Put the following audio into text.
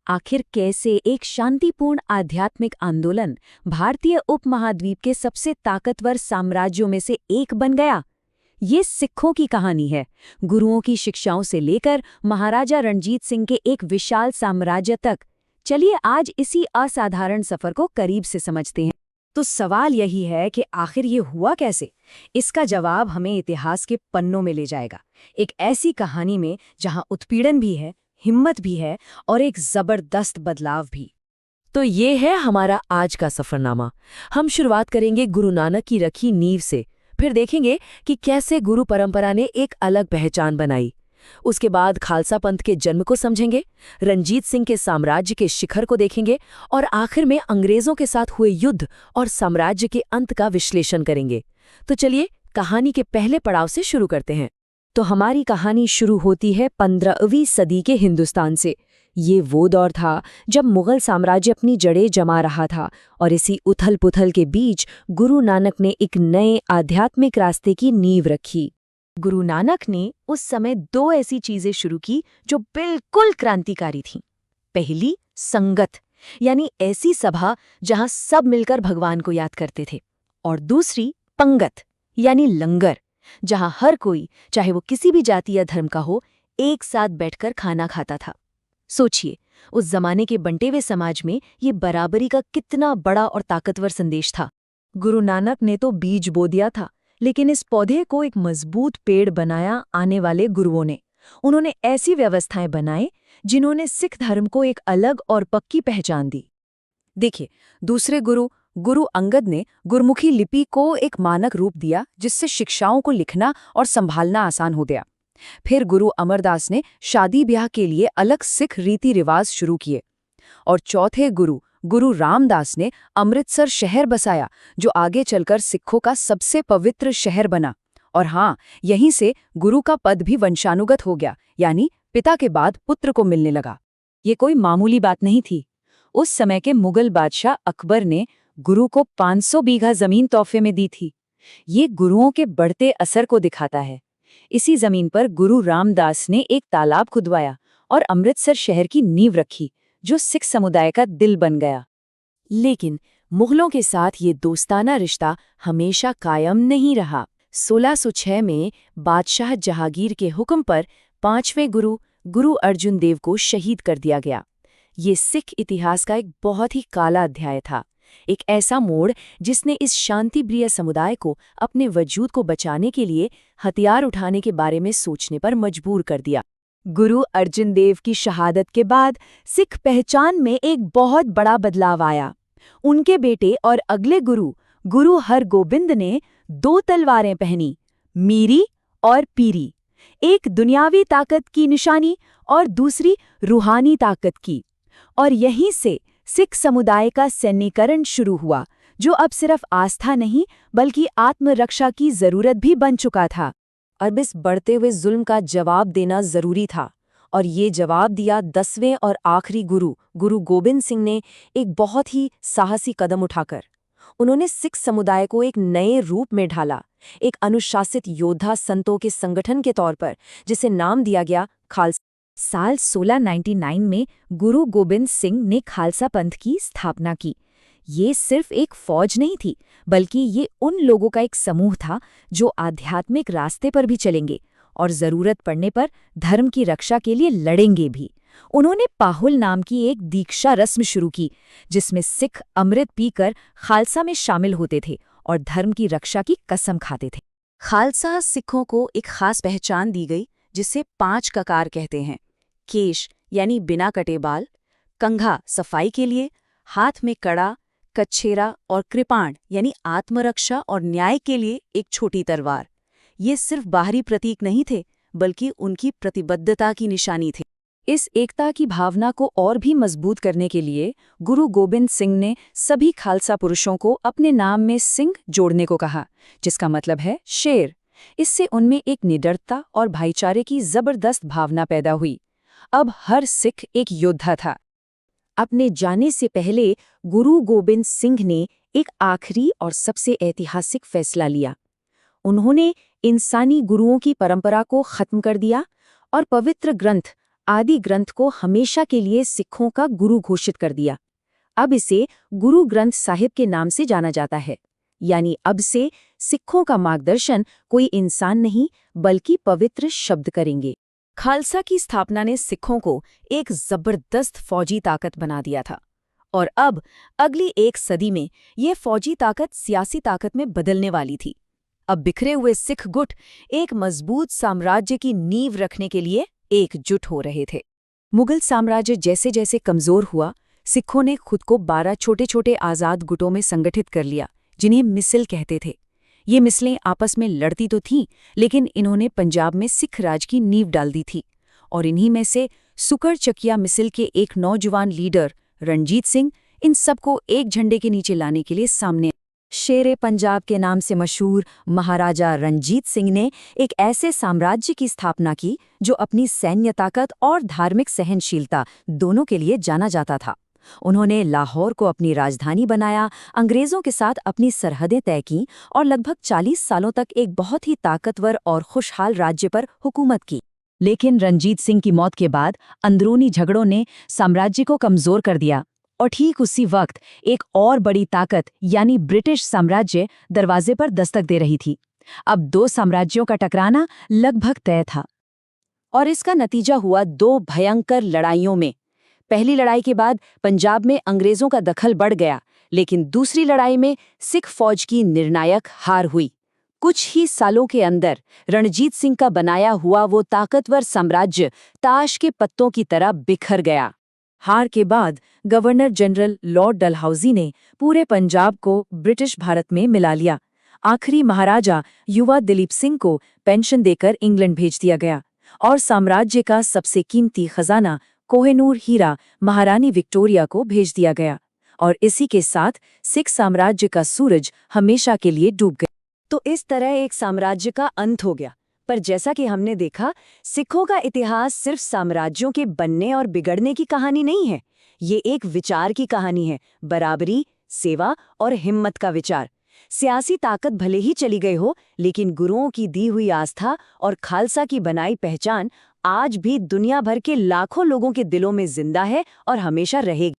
आखिर कैसे एक शांतिपूर्ण आध्यात्मिक आंदोलन भारतीय उपमहाद्वीप के सबसे ताकतवर साम्राज्यों में से एक बन गया। ये सिखों की कहानी है, गुरुओं की शिक्षाओं से लेकर महाराजा रणजीत सिंह के एक विशाल साम्राज्य तक। चलिए आज इसी असाधारण सफर को करीब से समझते हैं। तो सवाल यही है कि आखिर ये हुआ कैसे? इसका जवाब हमें इतिहास के पन्नों में ले जाएगा, एक ऐसी कहानी में जहां उत्पीड़न भी है, हिम्मत भी है और एक जबरदस्त बदलाव भी। तो ये है हमारा आज का सफरनामा। हम शुरुआत करेंगे गुरु नानक की रखी नींव से, फिर देखेंगे कि कैसे गुरु परंपरा ने एक अलग पहचान बनाई। उसके बाद खालसा पंथ के जन्म को समझेंगे, रंजीत सिंह के साम्राज्य के शिखर को देखेंगे और आखिर में अंग्रेजों के साथ हुए युद्ध और साम्राज्य के अंत का विश्लेषण करेंगे। तो चलिए कहानी के पहले पड़ाव से शुरू करते हैं। तो हमारी कहानी शुरू होती है 15वीं सदी के हिंदुस्तान से। ये वो दौर था जब मुगल साम्राज्य अपनी जड़ें जमा रहा था और इसी उथल-पुथल के बीच गुरु नानक ने एक नए आध्यात्मिक रास्ते की नींव रखी। गुरु नानक ने उस समय दो ऐसी चीजें शुरू की जो बिल्कुल क्रांतिकारी थीं। पहली, संगत, यानी ऐसी सभा जहां सब मिलकर भगवान को याद करते थे, और दूसरी, पंगत, यानी लंगर, जहां हर कोई, चाहे वो किसी भी जाति या धर्म का हो, एक साथ बैठकर खाना खाता था। सोचिए, उस जमाने के बंटे हुए समाज में ये बराबरी का कितना बड़ा और ताकतवर संदेश था। गुरु नानक ने तो बीज बो दिया था, लेकिन इस पौधे को एक मजबूत पेड़ बनाया आने वाले गुरुओं ने। उन्होंने ऐसी व्यवस्थाएं बनाई जिन्होंने सिख धर्म को एक अलग और पक्की पहचान दी। देखिए, दूसरे गुरु अंगद ने गुरमुखी लिपि को एक मानक रूप दिया, जिससे शिक्षाओं को लिखना और संभालना आसान हो गया। फिर गुरु अमरदास ने शादी ब्याह के लिए अलग सिख रीति रिवाज शुरू किए। और चौथे गुरु रामदास ने अमृतसर शहर बसाया, जो आगे चलकर सिखों का सबसे पवित्र शहर बना। और हाँ, यहीं से गुरु का पद भी वंशानुगत हो गया, यानी पिता के बाद पुत्र को मिलने लगा। ये कोई मामूली बात नहीं थी। उस समय के मुगल बादशाह अकबर ने गुरु को 500 बीघा जमीन तोहफे में दी थी। ये गुरुओं के बढ़ते असर को दिखाता है। इसी जमीन पर गुरु रामदास ने एक तालाब खुदवाया और अमृतसर शहर की नींव रखी, जो सिख समुदाय का दिल बन गया। लेकिन मुगलों के साथ ये दोस्ताना रिश्ता हमेशा कायम नहीं रहा। 1606 में बादशाह जहांगीर के हुक्म पर 5वें गुरु अर्जुन देव को शहीद कर दिया गया। ये सिख इतिहास का एक बहुत ही काला अध्याय था, एक ऐसा मोड़ जिसने इस शांतिप्रिय समुदाय को अपने वजूद को बचाने के लिए हथियार उठाने के बारे में सोचने पर मजबूर कर दिया। गुरु अर्जुन देव की शहादत के बाद सिख पहचान में एक बहुत बड़ा बदलाव आया। उनके बेटे और अगले गुरु हरगोबिंद ने 2 तलवारें पहनी, मीरी और पीरी, एक दुनियावी ताकत की निशानी और दूसरी रूहानी ताकत की। और यहीं से सिख समुदाय का सैन्यीकरण शुरू हुआ, जो अब सिर्फ आस्था नहीं बल्कि आत्मरक्षा की जरूरत भी बन चुका था। अब इस बढ़ते हुए जुल्म का जवाब देना जरूरी था, और ये जवाब दिया 10वें और आखिरी गुरु गोबिंद सिंह ने एक बहुत ही साहसी कदम उठाकर। उन्होंने सिख समुदाय को एक नए रूप में ढाला, एक अनुशासित योद्धा संतों के संगठन के तौर पर, जिसे नाम दिया गया खालसा। साल 1699 में गुरु गोबिंद सिंह ने खालसा पंथ की स्थापना की। ये सिर्फ एक फौज नहीं थी, बल्कि ये उन लोगों का एक समूह था जो आध्यात्मिक रास्ते पर भी चलेंगे और जरूरत पड़ने पर धर्म की रक्षा के लिए लड़ेंगे भी। उन्होंने पाहुल नाम की एक दीक्षा रस्म शुरू की, जिसमें सिख अमृत पीकर खालसा में शामिल होते थे और धर्म की रक्षा की कसम खाते थे। खालसा सिखों को एक खास पहचान दी गई, जिसे 5 ककार कहते हैं। केश यानी बिना कटे बाल, कंघा सफाई के लिए, हाथ में कड़ा, कच्छेरा और कृपाण यानी आत्मरक्षा और न्याय के लिए एक छोटी तलवार। ये सिर्फ बाहरी प्रतीक नहीं थे, बल्कि उनकी प्रतिबद्धता की निशानी थे। इस एकता की भावना को और भी मजबूत करने के लिए गुरु गोबिंद सिंह ने सभी खालसा पुरुषों को अपने नाम में सिंह जोड़ने को कहा, जिसका मतलब है शेर। इससे उनमें एक निडरता और भाईचारे की जबरदस्त भावना पैदा हुई। अब हर सिख एक योद्धा था। अपने जाने से पहले गुरु गोबिंद सिंह ने एक आखिरी और सबसे ऐतिहासिक फैसला लिया। उन्होंने इंसानी गुरुओं की परंपरा को खत्म कर दिया और पवित्र ग्रंथ आदि ग्रंथ को हमेशा के लिए सिखों का गुरु घोषित कर दिया। अब इसे गुरु ग्रंथ साहिब के नाम से जाना जाता है। यानी अब से सिखों का मार्गदर्शन कोई इंसान नहीं बल्कि पवित्र शब्द करेंगे। खालसा की स्थापना ने सिखों को एक जबरदस्त फौजी ताकत बना दिया था और अब अगली एक सदी में ये फौजी ताकत सियासी ताकत में बदलने वाली थी। अब बिखरे हुए सिख गुट एक मजबूत साम्राज्य की नींव रखने के लिए एकजुट हो रहे थे। मुगल साम्राज्य जैसे जैसे कमजोर हुआ, सिखों ने खुद को 12 छोटे छोटे आज़ाद गुटों में संगठित कर लिया, जिन्हें मिसल कहते थे। ये मिसलें आपस में लड़ती तो थीं, लेकिन इन्होंने पंजाब में सिख राज की नींव डाल दी थी। और इन्हीं में से सुकर चकिया मिसल के एक नौजवान लीडर रणजीत सिंह इन सबको एक झंडे के नीचे लाने के लिए सामने। शेरे पंजाब के नाम से मशहूर महाराजा रणजीत सिंह ने एक ऐसे साम्राज्य की स्थापना की जो अपनी सैन्य ताकत और धार्मिक सहनशीलता दोनों के लिए जाना जाता था। उन्होंने लाहौर को अपनी राजधानी बनाया, अंग्रेजों के साथ अपनी सरहदें तय कीं और लगभग 40 सालों तक एक बहुत ही ताकतवर और खुशहाल राज्य पर हुकूमत की। लेकिन रणजीत सिंह की मौत के बाद अंदरूनी झगड़ों ने साम्राज्य को कमजोर कर दिया और ठीक उसी वक्त एक और बड़ी ताकत यानी ब्रिटिश साम्राज्य दरवाजे पर दस्तक दे रही थी। अब 2 साम्राज्यों का टकराना लगभग तय था और इसका नतीजा हुआ 2 भयंकर लड़ाइयों में। पहली लड़ाई के बाद पंजाब में अंग्रेजों का दखल बढ़ गया, लेकिन दूसरी लड़ाई में सिख फौज की निर्णायक हार हुई। कुछ ही सालों के अंदर रणजीत सिंह का बनाया हुआ वो ताकतवर साम्राज्य ताश के पत्तों की तरह बिखर गया। हार के बाद गवर्नर जनरल लॉर्ड डलहौजी ने पूरे पंजाब को ब्रिटिश भारत में मिला लिया। आखिरी महाराजा युवा दिलीप सिंह को पेंशन देकर इंग्लैंड भेज दिया गया और साम्राज्य का सबसे कीमती खजाना कोहिनूर हीरा महारानी विक्टोरिया को भेज दिया गया और इसी के साथ सिख साम्राज्य का सूरज हमेशा के लिए डूब गया। तो इस तरह एक साम्राज्य का अंत हो गया। पर जैसा कि हमने देखा, सिखों का इतिहास सिर्फ साम्राज्यों के बनने और बिगड़ने की कहानी नहीं है। ये एक विचार की कहानी है, बराबरी, सेवा और हिम्मत का विचार। सियासी ताकत भले ही चली गई हो, लेकिन गुरुओं की दी हुई आस्था और खालसा की बनाई पहचान आज भी दुनिया भर के लाखों लोगों के दिलों में जिंदा है और हमेशा रहेगी।